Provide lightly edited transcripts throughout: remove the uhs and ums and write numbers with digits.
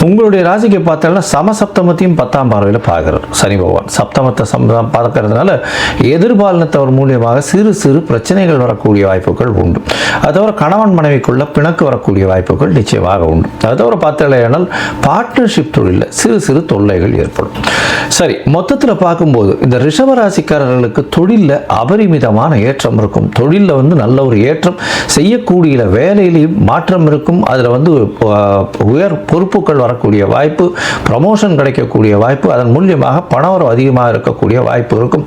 உங்களுடைய ராசிக்கு பார்த்தாலும் சமசப்தமத்தையும் 10ஆம் பார்வையில் பார்க்குறார் சனி பகவான். சப்தமத்தை பார்க்கறதுனால எதிர்பாலினத்தவர் மூலியமாக சிறு சிறு பிரச்சனைகள் வரக்கூடிய வாய்ப்புகள் உண்டு. அது தவிர கணவன் மனைவிக்குள்ள பிணக்கு வரக்கூடிய வாய்ப்புகள் நிச்சயமாக உண்டு. அது தவிர பார்த்தாலேயானால் பார்ட்னர்ஷிப் தொழிலில் சிறு சிறு தொல்லைகள் ஏற்படும். சரி, மொத்தத்தில் பார்க்கும்போது இந்த ரிஷப ராசிக்காரர்களுக்கு தொழிலில் அபரிமிதமான ஏற்றம் இருக்கும். தொழிலில் நல்ல ஒரு ஏற்றம், செய்யக்கூடிய வேலையிலையும் மாற்றம் இருக்கும். அதில் உயர் பொறுப்புகள் வரக்கூடிய வாய்ப்பு, ப்ரமோஷன் கிடைக்கக்கூடிய வாய்ப்பு, அதன் மூலியமாக பணவரவு அதிகமாக இருக்கக்கூடிய வாய்ப்பு இருக்கும்.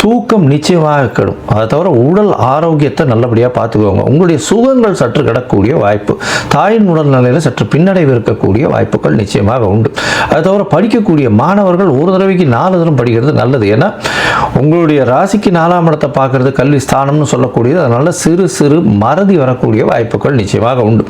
தூக்கம் நிச்சயமாக கெடும். அதை தவிர உடல் ஆரோக்கியத்தை நல்லபடியாக பார்த்துக்குவாங்க. உங்களுடைய சுகங்கள் சற்று கிடக்கூடிய வாய்ப்பு, தாயின் உடல்நிலையில் சற்று பின்னடைவு இருக்கக்கூடிய வாய்ப்புகள் நிச்சயமாக உண்டு. அதை தவிர படிக்கக்கூடிய மாணவர்கள் ஒரு தடவைக்கு 4 தடவை படிக்கிறது நல்லது. ஏன்னா உங்களுடைய ராசிக்கு 4ஆம் இடத்தை பார்க்கறது கல்வி ஸ்தானம்னு சொல்லக்கூடியது. அதனால சிறு சிறு மறதி வரக்கூடிய வாய்ப்புகள் நிச்சயமாக உண்டு.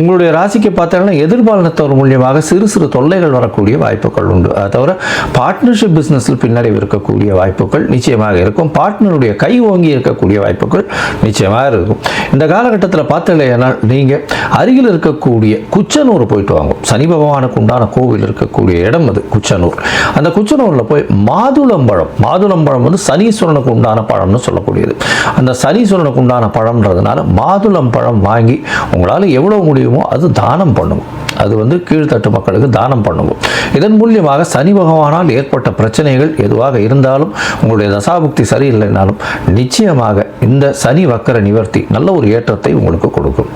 உங்களுடைய ராசிக்கு பார்த்தீங்கன்னா எதிர்பாலினத்தவர் மூலியமாக சிறு சிறு தொல்லைகள் வரக்கூடிய வாய்ப்புகள் உண்டு. அதை தவிர பார்ட்னர்ஷிப் பிஸ்னஸில் பின்னடைவு இருக்கக்கூடிய வாய்ப்புகள் நிச்சயமாக இருக்கும். பார்ட்னருடைய கை ஓங்கி இருக்கக்கூடிய வாய்ப்புகள் நிச்சயமாக இருக்கும். இந்த காலகட்டத்தில் பார்த்தீங்கன்னா நீங்கள் அருகில் இருக்கக்கூடிய குச்சனூர் போயிட்டு வாங்க. சனி பகவானுக்கு உண்டான கோவில் இருக்கக்கூடிய இடம் அது குச்சனூர். அந்த குச்சனூரில் போய் மாதுளம்பழம் சனீஸ்வரனுக்கு உண்டான பழம்னு சொல்லக்கூடியது. அந்த சனீஸ்வரனுக்கு உண்டான பழம்ன்றதுனால மாதுளம்பழம் வாங்கி உங்களால் எவ்வளவு முடியுமோ அது தானம் பண்ணுங்க. அது கீழ்த்தட்டு மக்களுக்கு தானம் பண்ணுவோம். இதன் மூலியமாக சனி பகவானால் ஏற்பட்ட பிரச்சனைகள் எதுவாக இருந்தாலும், உங்களுடைய தசாபுக்தி சரியில்லைனாலும் நிச்சயமாக இந்த சனி வக்கர நிவர்த்தி நல்ல ஒரு ஏற்றத்தை உங்களுக்கு கொடுக்கும்.